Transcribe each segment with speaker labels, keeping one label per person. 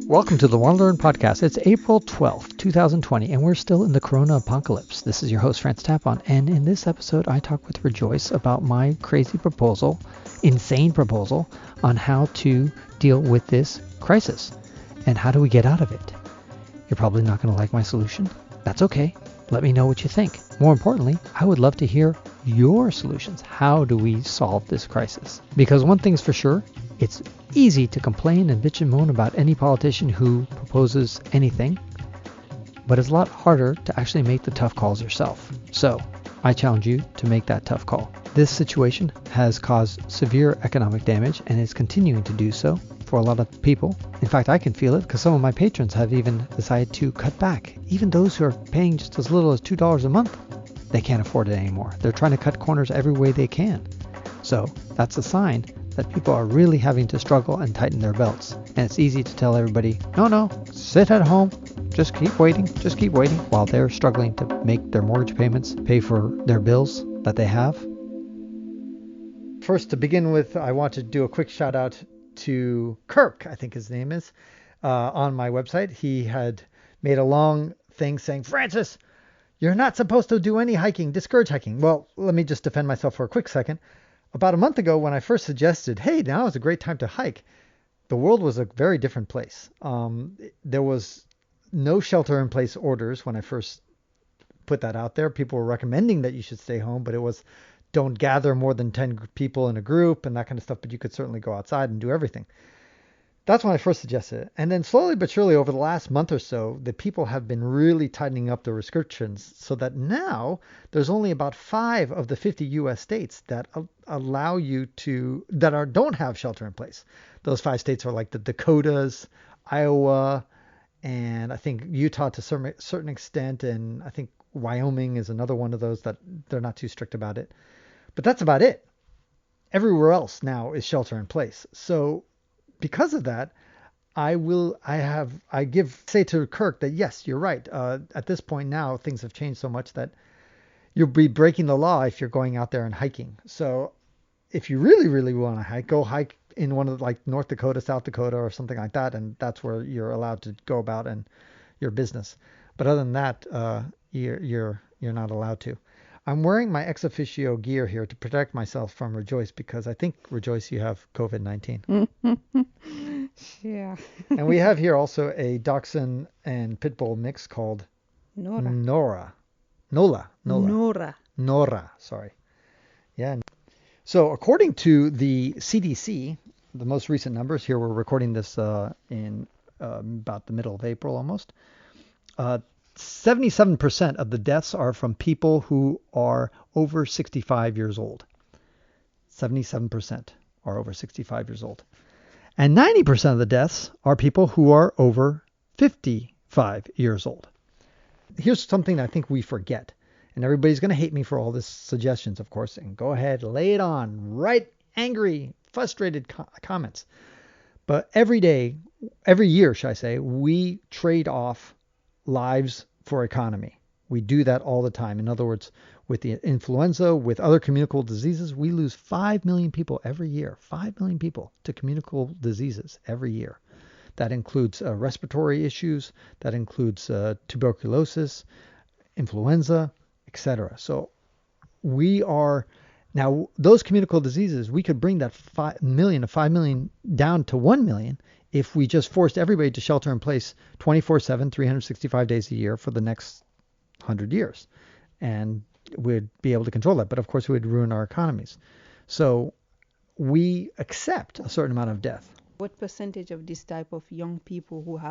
Speaker 1: Welcome to the WanderLearn podcast. It's April 12th, 2020, and we're still in the Coronapocolypse. This is your host, Tapon, and in this episode, I talk with Rejoice about my crazy proposal, insane proposal, on how to deal with this crisis and how do we get out of it. You're probably not going to like my solution. That's okay. Let me know what you think. More importantly, I would love to hear your solutions. How do we solve this crisis? Because one thing's for sure, it's easy to complain and bitch and moan about any politician who proposes anything, but it's a lot harder to actually make the tough calls yourself. So I challenge you to make that tough call. This situation has caused severe economic damage and is continuing to do so for a lot of people. In fact, I can feel it because some of my patrons have even decided to cut back. Even those who are paying just as little as $2 a month, they can't afford it anymore. They're trying to cut corners every way they can. So that's a sign that people are really having to struggle and tighten their belts. And it's easy to tell everybody, no, sit at home, just keep waiting, while they're struggling to make their mortgage payments, pay for their bills that they have. First, to begin with, I want to do a quick shout out to Kirk, I think his name is, on my website. He had made a long thing saying, Francis, you're not supposed to do any hiking, discourage hiking. Well, let me just defend myself for a quick second. About a month ago, when I first suggested, hey, now is a great time to hike, the world was a very different place. There was no shelter-in-place orders when I first put that out there. People were recommending that you should stay home, but it was don't gather more than 10 people in a group and that kind of stuff, but you could certainly go outside and do everything. That's when I first suggested it. And then slowly but surely over the last month or so, the people have been really tightening up the restrictions so that now there's only about 5 of the 50 U.S. states that allow you to, don't have shelter in place. Those 5 states are like the Dakotas, Iowa, and I think Utah to a certain extent. And I think Wyoming is another one of those that they're not too strict about it. But that's about it. Everywhere else now is shelter in place. So because of that, I say to Kirk that yes, you're right. At this point now, things have changed so much that you'll be breaking the law if you're going out there and hiking. So if you really, really want to hike, go hike in one of like North Dakota, South Dakota, or something like that, and that's where you're allowed to go about and your business. But other than that, you're not allowed to. I'm wearing my ex officio gear here to protect myself from Rejoice because I think, Rejoice, you have COVID-19.
Speaker 2: Yeah.
Speaker 1: And we have here also a Dachshund and Pitbull mix called Nora. Sorry. Yeah. So according to the CDC, the most recent numbers here, we're recording this in about the middle of April almost. 77% of the deaths are from people who are over 65 years old. 77% are over 65 years old. And 90% of the deaths are people who are over 55 years old. Here's something I think we forget. And everybody's going to hate me for all these suggestions, of course. And go ahead, lay it on. Write angry, frustrated comments. But every year, should I say, we trade off lives for economy. We do that all the time. In other words, with the influenza, with other communicable diseases, we lose 5 million people every year. 5 million people to communicable diseases every year. That includes respiratory issues. That includes tuberculosis, influenza, etc. So we are now those communicable diseases. We could bring that 5 million down to 1 million if we just forced everybody to shelter in place 24/7, 365 days a year for the next 100 years. And we'd be able to control that. But of course, we would ruin our economies. So we accept a certain amount of death.
Speaker 2: What percentage of this type of young people who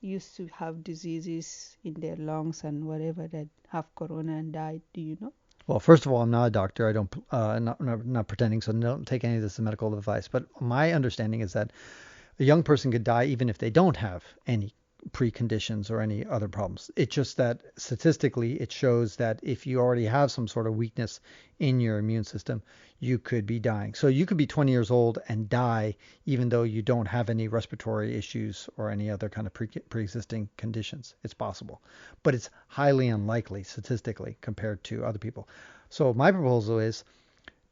Speaker 2: used to have diseases in their lungs and whatever that have corona and died, do you know?
Speaker 1: Well, first of all, I'm not a doctor. I don't, not pretending, so don't take any of this as medical advice. But my understanding is that a young person could die even if they don't have any preconditions or any other problems. It's just that statistically it shows that if you already have some sort of weakness in your immune system, you could be dying. So you could be 20 years old and die even though you don't have any respiratory issues or any other kind of pre-existing conditions. It's possible, but it's highly unlikely statistically compared to other people. So my proposal is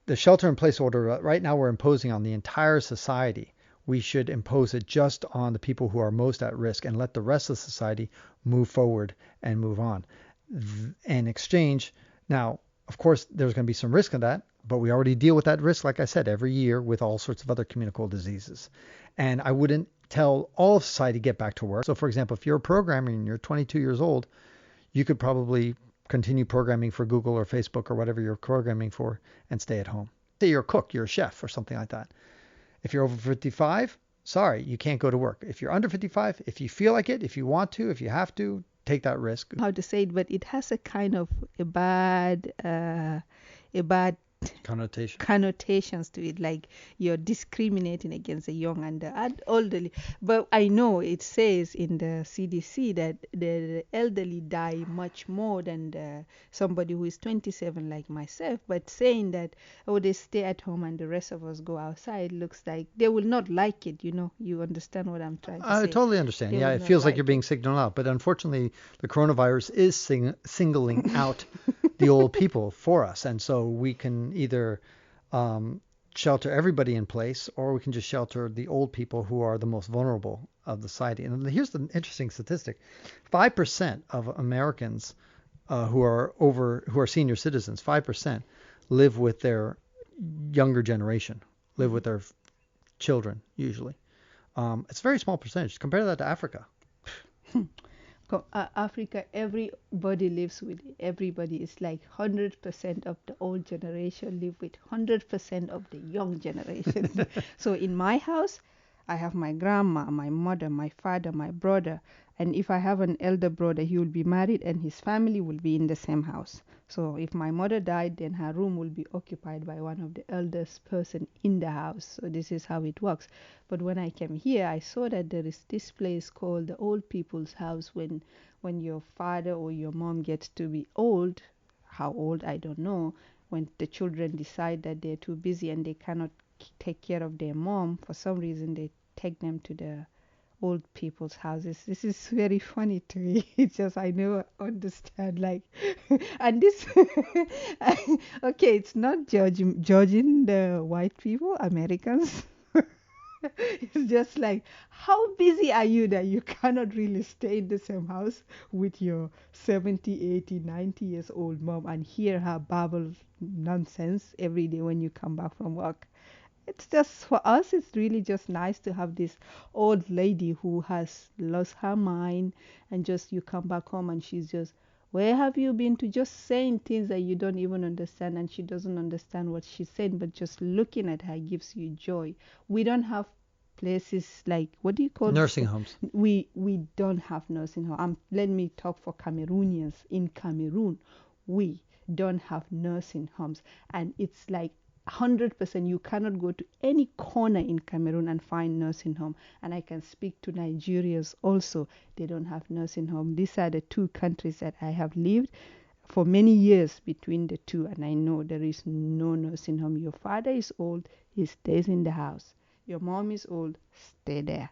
Speaker 1: the shelter in place order right now we're imposing on the entire society we should impose it just on the people who are most at risk and let the rest of society move forward and move on. In exchange, now, of course, there's going to be some risk in that, but we already deal with that risk, like I said, every year with all sorts of other communicable diseases. And I wouldn't tell all of society to get back to work. So, for example, if you're a programmer and you're 22 years old, you could probably continue programming for Google or Facebook or whatever you're programming for and stay at home. Say you're a cook, you're a chef or something like that. If you're over 55, sorry, you can't go to work. If you're under 55, if you feel like it, if you want to, if you have to, take that risk.
Speaker 2: How to say it, but it has a kind of a bad connotations to it, like you're discriminating against the young and the elderly. But I know it says in the CDC that the elderly die much more than somebody who is 27 like myself. But saying that, oh, they stay at home and the rest of us go outside, looks like they will not like it. You understand what I'm trying to say?
Speaker 1: I totally understand.
Speaker 2: They
Speaker 1: Yeah, it feels like you're being signaled out. But unfortunately, the coronavirus is singling out the old people for us. And so we can either shelter everybody in place, or we can just shelter the old people who are the most vulnerable of the society. And here's the interesting statistic. 5% of Americans who are senior citizens, 5% live with their younger generation, live with their children usually. It's a very small percentage. Compare that to Africa.
Speaker 2: Africa, everybody lives with it. Everybody is like 100% of the old generation live with 100% of the young generation. So in my house, I have my grandma, my mother, my father, my brother. And if I have an elder brother, he will be married and his family will be in the same house. So if my mother died, then her room will be occupied by one of the eldest person in the house. So this is how it works. But when I came here, I saw that there is this place called the old people's house. When your father or your mom gets to be old, how old, I don't know, when the children decide that they're too busy and they cannot take care of their mom, for some reason they take them to the old people's houses. This is very funny to me. It's just I never understand, like and this okay, it's not judging the white people, Americans. It's just like, how busy are you that you cannot really stay in the same house with your 70, 80, 90 years old mom and hear her babble nonsense every day when you come back from work? It's just, for us, it's really just nice to have this old lady who has lost her mind, and just you come back home and she's just, where have you been, to just saying things that you don't even understand, and she doesn't understand what she's saying, but just looking at her gives you joy. We don't have places like, what do you call
Speaker 1: nursing homes?
Speaker 2: We don't have nursing home. Let me talk for Cameroonians. In Cameroon, we don't have nursing homes, and it's like 100%. You cannot go to any corner in Cameroon and find nursing home. And I can speak to Nigerians also. They don't have nursing home. These are the two countries that I have lived for many years between the two, and I know there is no nursing home. Your father is old, he stays in the house. Your mom is old, stay there.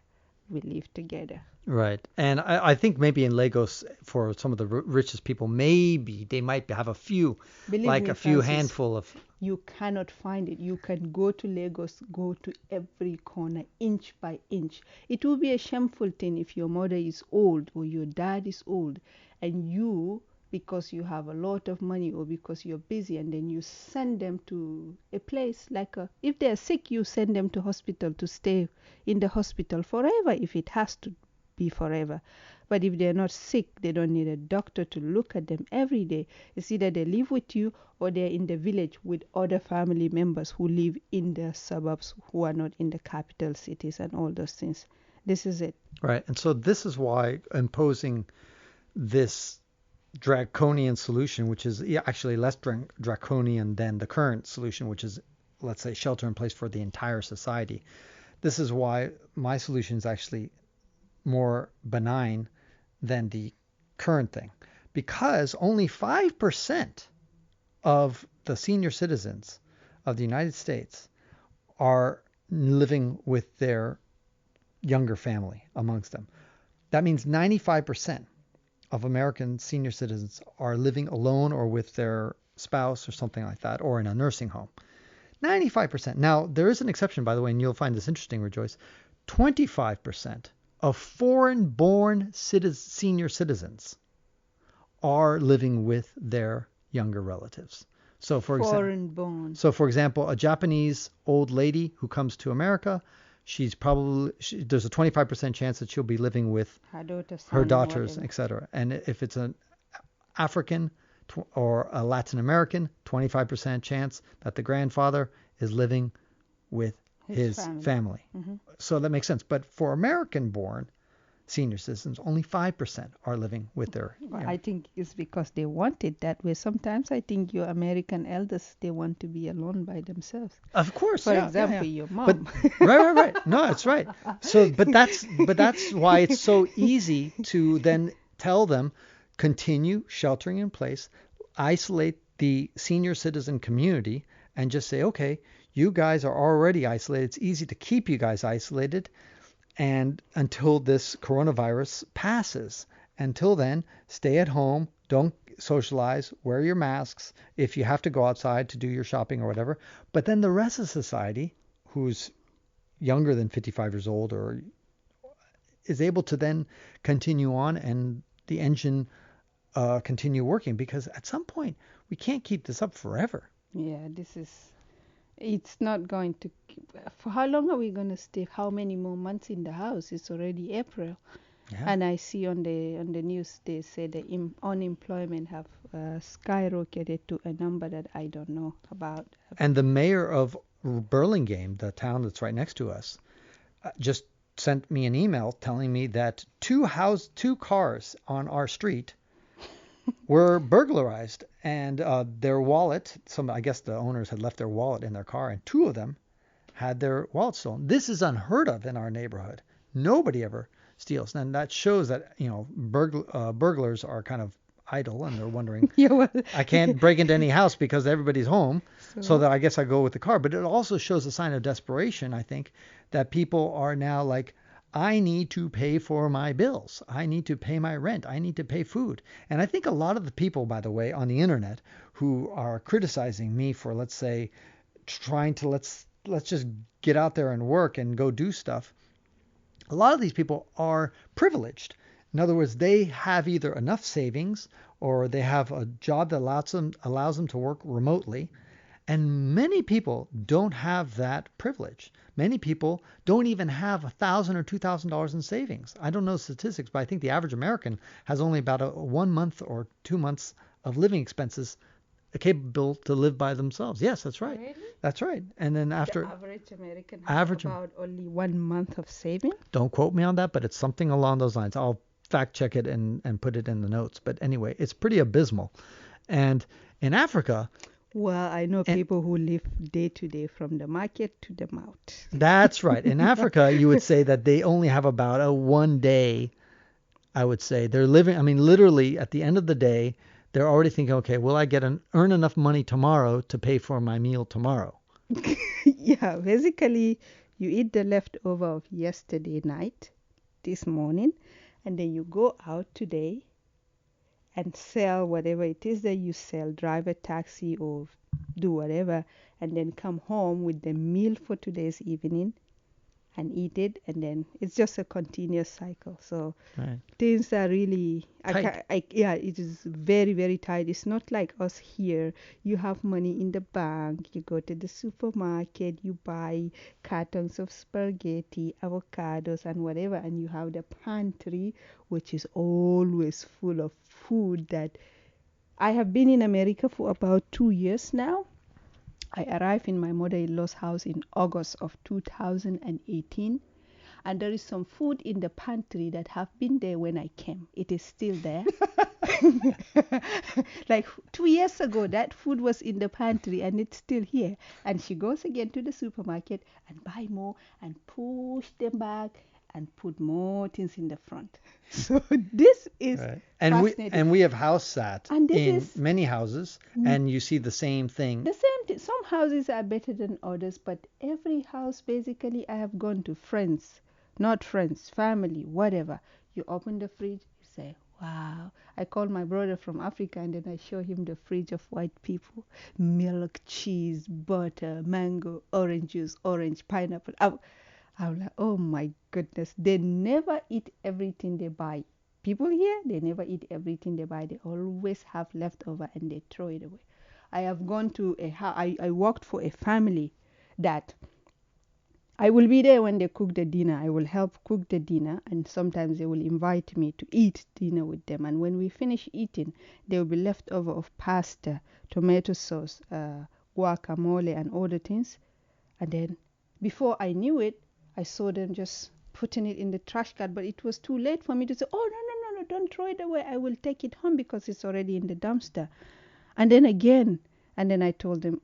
Speaker 2: We live together.
Speaker 1: Right. And I think maybe in Lagos, for some of the richest people, maybe they might have a few,
Speaker 2: Believe
Speaker 1: like
Speaker 2: me,
Speaker 1: a few
Speaker 2: Francis,
Speaker 1: handful of.
Speaker 2: You cannot find it. You can go to Lagos, go to every corner, inch by inch. It will be a shameful thing if your mother is old or your dad is old, and you, because you have a lot of money or because you're busy, and then you send them to a place like if they're sick, you send them to hospital to stay in the hospital forever if it has to be forever. But if they're not sick, they don't need a doctor to look at them every day. It's either they live with you or they're in the village with other family members who live in the suburbs, who are not in the capital cities and all those things. This is it.
Speaker 1: Right. And so this is why imposing this draconian solution, which is actually less draconian than the current solution, which is, let's say, shelter in place for the entire society. This is why my solution is actually more benign than the current thing, because only 5% of the senior citizens of the United States are living with their younger family amongst them. That means 95% of American senior citizens are living alone or with their spouse or something like that, or in a nursing home. 95%. Now, there is an exception, by the way, and you'll find this interesting, Rejoice. 25% of foreign-born senior citizens are living with their younger relatives. So for example, a Japanese old lady who comes to America, there's a 25% chance that she'll be living with her daughters, etc. And if it's an African or a Latin American, 25% chance that the grandfather is living with his family. Mm-hmm. So that makes sense. But for American-born senior citizens, only 5% are living with their...
Speaker 2: I think it's because they want it that way. Sometimes I think your American elders, they want to be alone by themselves.
Speaker 1: Of course,
Speaker 2: For example, your mom.
Speaker 1: But, right. No, that's right. So, but that's why it's so easy to then tell them, continue sheltering in place, isolate the senior citizen community, and just say, okay, you guys are already isolated. It's easy to keep you guys isolated. And until this coronavirus passes. Until then, stay at home, don't socialize, wear your masks if you have to go outside to do your shopping or whatever. But then the rest of society, who's younger than 55 years old, or is able to then continue on and the engine continue working, because at some point we can't keep this up forever.
Speaker 2: Yeah, it's not going to... For how long are we going to stay? How many more months in the house? It's already April. Yeah. And I see on the news they say the unemployment have skyrocketed to a number that I don't know about.
Speaker 1: And the mayor of Burlingame, the town that's right next to us, just sent me an email telling me that two cars on our street were burglarized, and their wallet, I guess the owners had left their wallet in their car, and two of them had their wallet stolen. This is unheard of in our neighborhood. Nobody ever steals. And that shows that, burglars are kind of idle, and they're wondering, I can't break into any house because everybody's home, so that I guess I go with the car. But it also shows a sign of desperation, I think, that people are now like, I need to pay for my bills. I need to pay my rent. I need to pay food. And I think a lot of the people, by the way, on the internet who are criticizing me for, let's say, trying to let's just get out there and work and go do stuff, a lot of these people are privileged. In other words, they have either enough savings or they have a job that allows them to work remotely. And many people don't have that privilege. Many people don't even have $1,000 or $2,000 in savings. I don't know statistics, but I think the average American has only about a 1 month or 2 months of living expenses capable to live by themselves. Yes, that's right.
Speaker 2: Really?
Speaker 1: That's right. And then after...
Speaker 2: The average American has about only 1 month of saving?
Speaker 1: Don't quote me on that, but it's something along those lines. I'll fact check it and put it in the notes. But anyway, it's pretty abysmal. And in Africa...
Speaker 2: Well, I know people who live day to day from the market to the mouth.
Speaker 1: That's right. In Africa, you would say that they only have about a 1 day, I would say. They're living, literally at the end of the day, they're already thinking, okay, will I earn enough money tomorrow to pay for my meal tomorrow?
Speaker 2: Yeah, basically, you eat the leftover of yesterday night, this morning, and then you go out today and sell whatever it is that you sell, drive a taxi or do whatever, and then come home with the meal for today's evening and eat it, and then it's just a continuous cycle. So things are really it is very, very tight. It's not like us here. You have money in the bank, you go to the supermarket, you buy cartons of spaghetti, avocados and whatever, and you have the pantry which is always full of food. That I have been in America for about 2 years now. I arrived in my mother-in-law's house in August of 2018, and there is some food in the pantry that have been there when I came. It is still there. Like 2 years ago, that food was in the pantry and it's still here. And she goes again to the supermarket and buy more and push them back and put more things in the front. So this is fascinating.
Speaker 1: And we have house sat in many houses, and you see the same thing.
Speaker 2: The same thing. Some houses are better than others, but every house, basically, I have gone to family, whatever. You open the fridge, you say, wow. I call my brother from Africa, and then I show him the fridge of white people. Milk, cheese, butter, mango, orange juice, orange, pineapple. I'm like, oh my goodness. They never eat everything they buy. People here, they never eat everything they buy. They always have leftover and they throw it away. I have gone to I worked for a family that I will be there when they cook the dinner. I will help cook the dinner, and sometimes they will invite me to eat dinner with them. And when we finish eating, there will be leftover of pasta, tomato sauce, guacamole, and other things. And then, before I knew it, I saw them just putting it in the trash can. But it was too late for me to say, "Oh no, no, no, no! Don't throw it away. I will take it home because it's already in the dumpster." And then again, and then I told them,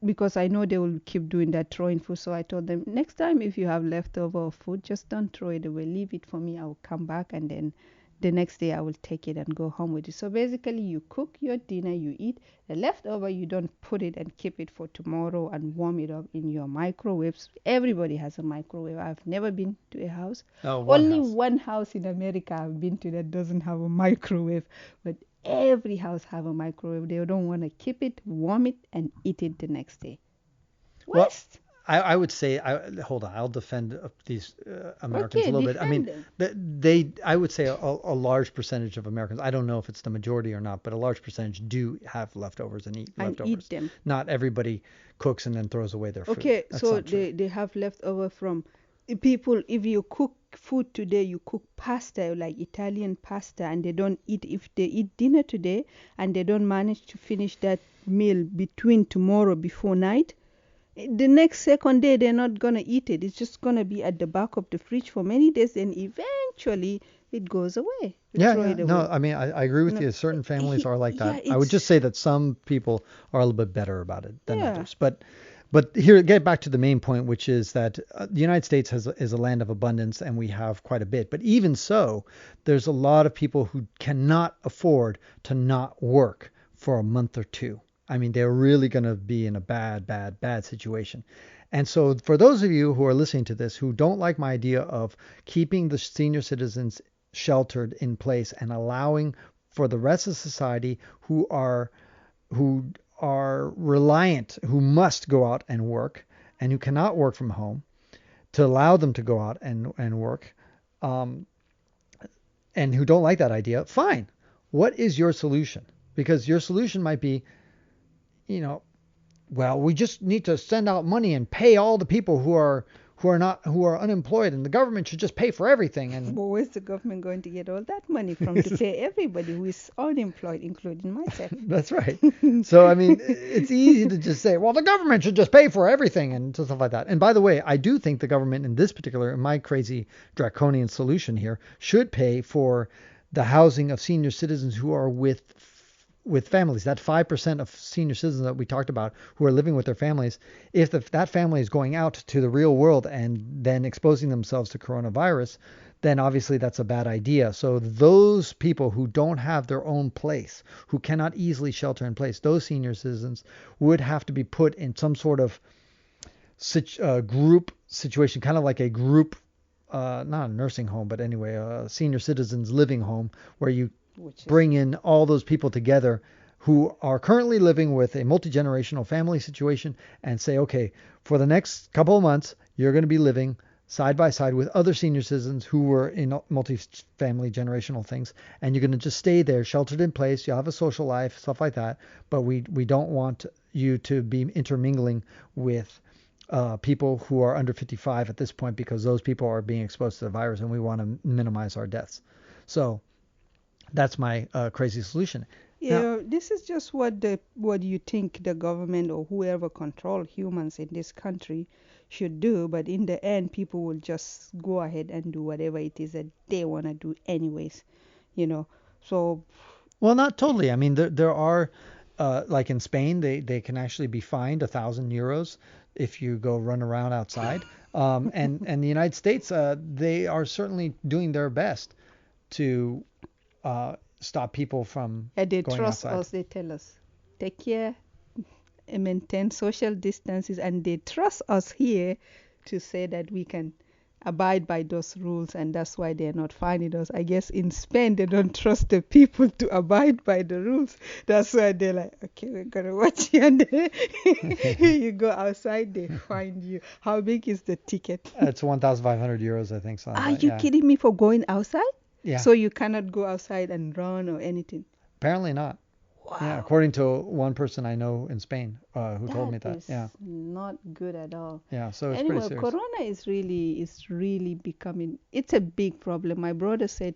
Speaker 2: because I know they will keep doing that, throwing food. So I told them, next time if you have leftover food, just don't throw it away. Leave it for me. I will come back, and then the next day I will take it and go home with it. So basically, you cook your dinner, you eat. The leftover, you don't put it and keep it for tomorrow and warm it up in your microwaves. Everybody has a microwave. I've never been to a house. Only one house in America I've been to that doesn't have a microwave. But every house have a microwave. They don't want to keep it, warm it, and eat it the next day. West.
Speaker 1: Well, I would say, hold on, I'll defend these Americans a little bit. I mean, I would say a large percentage of Americans, I don't know if it's the majority or not, but a large percentage do have leftovers and eat leftovers.
Speaker 2: Eat them.
Speaker 1: Not everybody cooks and then throws away their food.
Speaker 2: Okay, so they have leftover from people. If you cook food today, you cook pasta, like Italian pasta, and they don't eat. If they eat dinner today and they don't manage to finish that meal between tomorrow before night, the next second day they're not gonna eat it. It's just gonna be at the back of the fridge for many days, and eventually it goes away.
Speaker 1: No, I mean, I agree with you. Certain families are like that. I would just say that some people are a little bit better about it than others. But here, get back to the main point, which is that the United States is a land of abundance, and we have quite a bit. But even so, there's a lot of people who cannot afford to not work for a month or two. I mean, they're really going to be in a bad situation. And so for those of you who are listening to this who don't like my idea of keeping the senior citizens sheltered in place and allowing for the rest of society who are reliant, who must go out and work and who cannot work from home, to allow them to go out and work, and who don't like that idea, fine. What is your solution? Because your solution might be, well, we just need to send out money and pay all the people who are unemployed, and the government should just pay for everything. And
Speaker 2: but where's the government going to get all that money from to pay everybody who is unemployed, including myself?
Speaker 1: That's right. So I mean, it's easy to just say, well, the government should just pay for everything and stuff like that. And by the way, I do think the government in my crazy draconian solution here, should pay for the housing of senior citizens who are with families. That 5% of senior citizens that we talked about who are living with their families, if that family is going out to the real world and then exposing themselves to coronavirus, then obviously that's a bad idea. So those people who don't have their own place, who cannot easily shelter in place, those senior citizens would have to be put in some sort of group situation, kind of like a group, not a nursing home, but anyway, a senior citizens living home, where you bring in all those people together who are currently living with a multi-generational family situation and say, okay, for the next couple of months, you're going to be living side by side with other senior citizens who were in multi-family generational things. And you're going to just stay there, sheltered in place. You'll have a social life, stuff like that. But we don't want you to be intermingling with people who are under 55 at this point, because those people are being exposed to the virus and we want to minimize our deaths. So that's my crazy solution.
Speaker 2: This is just what you think the government or whoever control humans in this country should do. But in the end, people will just go ahead and do whatever it is that they want to do anyways, So,
Speaker 1: well, not totally. I mean, there are, like in Spain, they can actually be fined 1,000 euros if you go run around outside. And the United States, they are certainly doing their best to stop people from
Speaker 2: they
Speaker 1: going
Speaker 2: trust
Speaker 1: outside.
Speaker 2: us. They tell us, take care, maintain social distances, and they trust us here to say that we can abide by those rules, and that's why they're not finding us. I guess in Spain they don't trust the people to abide by the rules. That's why they're like, okay, we're gonna watch you, and then you go outside, they find you. How big is the ticket?
Speaker 1: It's 1,500 euros, I think. Something
Speaker 2: Are
Speaker 1: like that.
Speaker 2: you
Speaker 1: Yeah.
Speaker 2: kidding me for going outside?
Speaker 1: Yeah.
Speaker 2: So you cannot go outside and run or anything.
Speaker 1: Apparently not.
Speaker 2: Wow.
Speaker 1: Yeah, according to one person I know in Spain who told me that.
Speaker 2: Is
Speaker 1: Yeah.
Speaker 2: not good at all.
Speaker 1: Yeah. So it's
Speaker 2: Anyway,
Speaker 1: pretty serious.
Speaker 2: Corona is really becoming. It's a big problem. My brother said,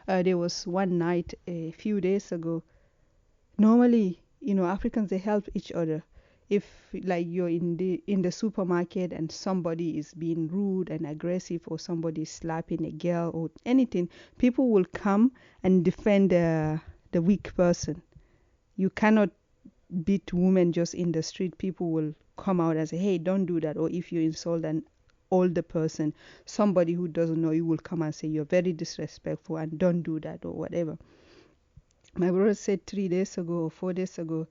Speaker 2: there was one night a few days ago. Normally, Africans, they help each other. If like you're in the supermarket and somebody is being rude and aggressive, or somebody is slapping a girl or anything, people will come and defend the weak person. You cannot beat women just in the street. People will come out and say, hey, don't do that. Or if you insult an older person, somebody who doesn't know you will come and say, you're very disrespectful and don't do that, or whatever. My brother said 3 days ago or 4 days ago,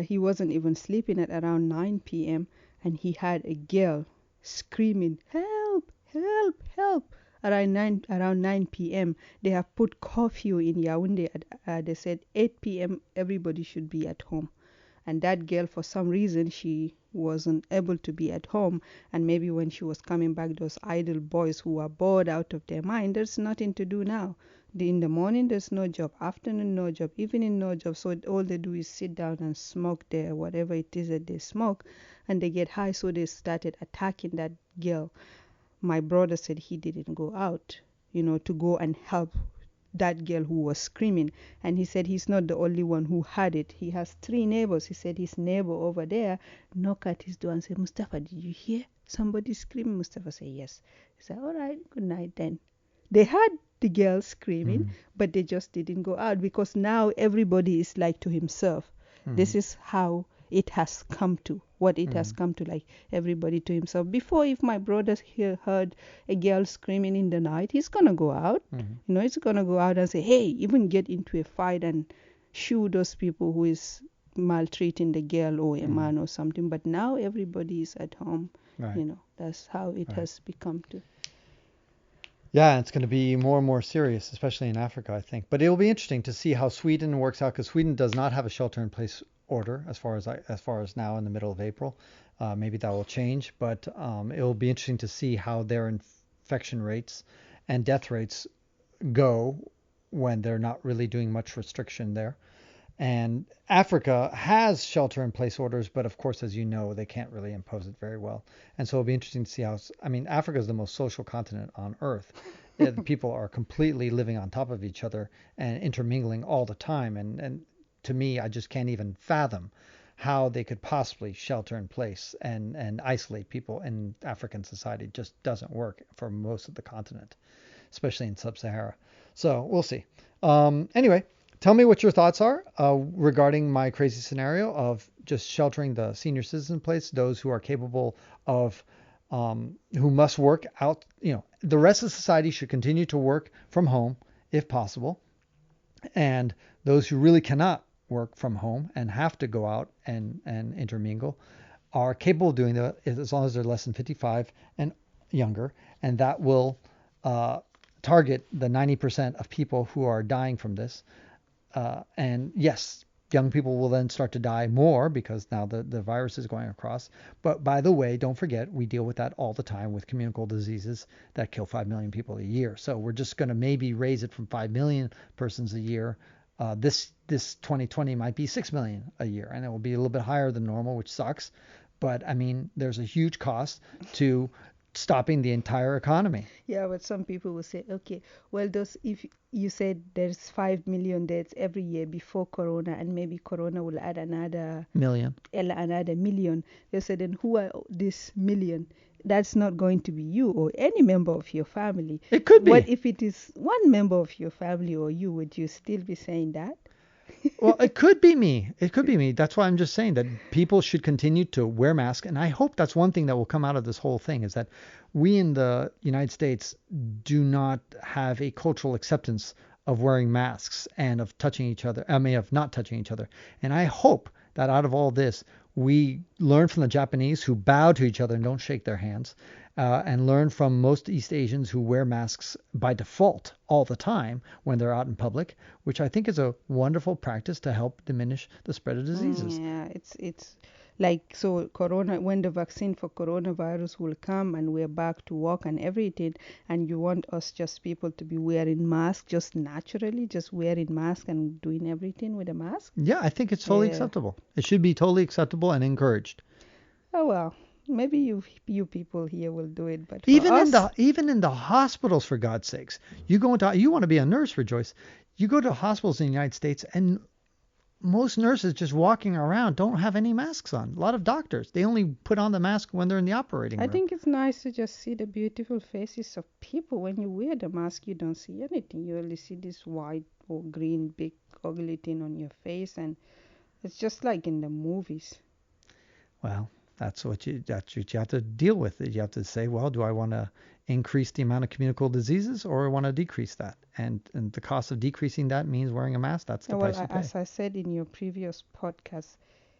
Speaker 2: he wasn't even sleeping at around 9 p.m. and he had a girl screaming, help, help, help. Around 9 p.m. They have put curfew in Yaoundé. They said 8 p.m. everybody should be at home. And that girl, for some reason, she wasn't able to be at home. And maybe when she was coming back, those idle boys who are bored out of their mind, there's nothing to do now. In the morning, there's no job. Afternoon, no job. Evening, no job. So all they do is sit down and smoke there, whatever it is that they smoke. And they get high. So they started attacking that girl. My brother said he didn't go out, to go and help that girl who was screaming. And he said he's not the only one who had it. He has 3 neighbors. He said his neighbor over there knocked at his door and said, Mustafa, did you hear somebody screaming? Mustafa said, yes. He said, all right, good night then. They had the girl screaming, but they just didn't go out, because now everybody is like to himself. This is how it has come to, what it has come to, like everybody to himself. Before, if my brother heard a girl screaming in the night, he's gonna go out. He's gonna go out and say, hey, even get into a fight and shoot those people who is maltreating the girl or a man or something. But now everybody is at home.
Speaker 1: Right.
Speaker 2: That's how it has become to.
Speaker 1: Yeah, it's going to be more and more serious, especially in Africa, I think. But it'll be interesting to see how Sweden works out, because Sweden does not have a shelter-in-place order as far as now in the middle of April. Maybe that will change, but it'll be interesting to see how their infection rates and death rates go when they're not really doing much restriction there. And Africa has shelter-in-place orders, but of course, as you know, they can't really impose it very well. And so it'll be interesting to see how. I mean, Africa is the most social continent on Earth. People are completely living on top of each other and intermingling all the time. And to me, I just can't even fathom how they could possibly shelter in place and isolate people in African society. It just doesn't work for most of the continent, especially in sub-Sahara. So we'll see. Anyway. Tell me what your thoughts are regarding my crazy scenario of just sheltering the senior citizen in place, those who are capable of, who must work out. The rest of society should continue to work from home if possible. And those who really cannot work from home and have to go out and intermingle are capable of doing that as long as they're less than 55 and younger. And that will target the 90% of people who are dying from this. And yes, young people will then start to die more because now the virus is going across. But by the way, don't forget, we deal with that all the time with communicable diseases that kill 5 million people a year. So we're just going to maybe raise it from 5 million persons a year. This 2020 might be 6 million a year, and it will be a little bit higher than normal, which sucks. But I mean, there's a huge cost to stopping the entire economy.
Speaker 2: Yeah, but some people will say, okay, well, if you said there's 5 million deaths every year before Corona, and maybe Corona will add another
Speaker 1: million.
Speaker 2: They said, then who are this million? That's not going to be you or any member of your family.
Speaker 1: It could be.
Speaker 2: What if it is one member of your family or you? Would you still be saying that?
Speaker 1: Well, it could be me. It could be me. That's why I'm just saying that people should continue to wear masks. And I hope that's one thing that will come out of this whole thing, is that we in the United States do not have a cultural acceptance of wearing masks and of touching each other. Of not touching each other. And I hope that out of all this, We learn from the Japanese, who bow to each other and don't shake their hands, and learn from most East Asians who wear masks by default all the time when they're out in public, which I think is a wonderful practice to help diminish the spread of diseases.
Speaker 2: Yeah, it's like, so corona, when the vaccine for coronavirus will come and we're back to work and everything, and you want us just people to be wearing masks just naturally, just wearing masks and doing everything with a mask.
Speaker 1: Yeah, I think it's totally acceptable. It should be totally acceptable and encouraged.
Speaker 2: Oh well, maybe you people here will do it, but for
Speaker 1: Even
Speaker 2: us,
Speaker 1: in the hospitals, for God's sakes. You want to be a nurse, Rejoice. You go to hospitals in the United States, and most nurses just walking around don't have any masks on. A lot of doctors, they only put on the mask when they're in the operating room.
Speaker 2: I think it's nice to just see the beautiful faces of people. When you wear the mask, you don't see anything. You only see this white or green big ugly thing on your face, and it's just like in the movies.
Speaker 1: Well, that's what you have to deal with. You have to say, well, do I want to increase the amount of communicable diseases, or I want to decrease that? And the cost of decreasing that means wearing a mask. That's the price you pay.
Speaker 2: As I said in your previous podcast,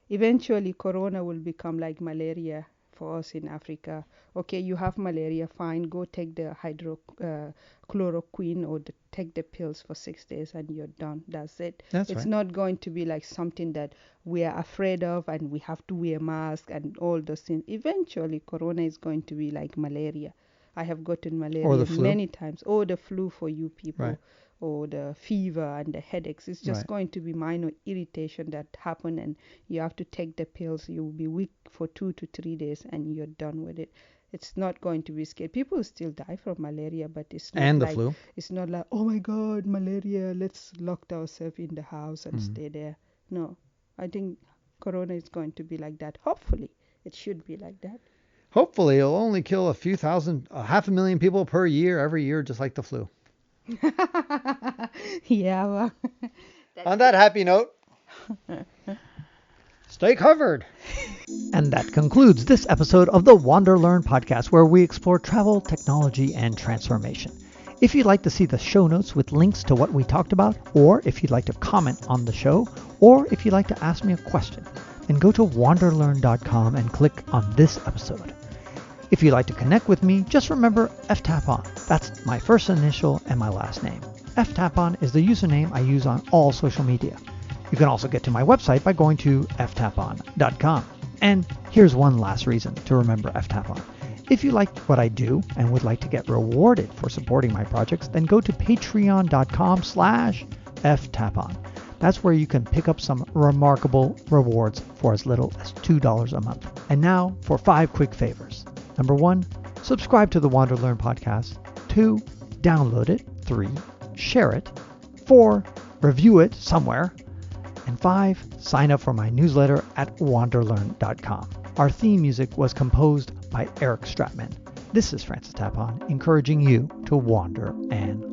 Speaker 2: eventually corona will become like malaria for us in Africa. Okay, you have malaria, fine, go take the hydrochloroquine or take the pills for 6 days and you're done. That's it.
Speaker 1: That's
Speaker 2: It's
Speaker 1: right.
Speaker 2: not going to be like something that we are afraid of and we have to wear masks and all those things. Eventually, corona is going to be like malaria. I have gotten malaria many times. Or the flu for you people.
Speaker 1: Right.
Speaker 2: Or the fever and the headaches. It's just going to be minor irritation that happen, and you have to take the pills. You will be weak for 2 to 3 days and you're done with it. It's not going to be scary. People still die from malaria, but it's not
Speaker 1: And
Speaker 2: like,
Speaker 1: the flu.
Speaker 2: It's not like, oh my God, malaria, let's lock ourselves in the house and stay there. No, I think corona is going to be like that. Hopefully, it should be like that.
Speaker 1: Hopefully, it'll only kill a few thousand, 500,000 people per year, every year, just like the flu.
Speaker 2: Yeah. Well,
Speaker 1: on that happy note, stay covered. And that concludes this episode of the WanderLearn podcast, where we explore travel, technology, and transformation. If you'd like to see the show notes with links to what we talked about, or if you'd like to comment on the show, or if you'd like to ask me a question, then go to WanderLearn.com and click on this episode. If you'd like to connect with me, just remember Tapon. That's my first initial and my last name. Tapon is the username I use on all social media. You can also get to my website by going to ftapon.com. And here's one last reason to remember Tapon. If you like what I do and would like to get rewarded for supporting my projects, then go to patreon.com/ftapon. That's where you can pick up some remarkable rewards for as little as $2 a month. And now for 5 quick favors. Number 1, subscribe to the WanderLearn podcast. 2, download it. 3, share it. 4, review it somewhere. And 5, sign up for my newsletter at WanderLearn.com. Our theme music was composed by Eric Stratman. This is Francis Tapon, encouraging you to wander and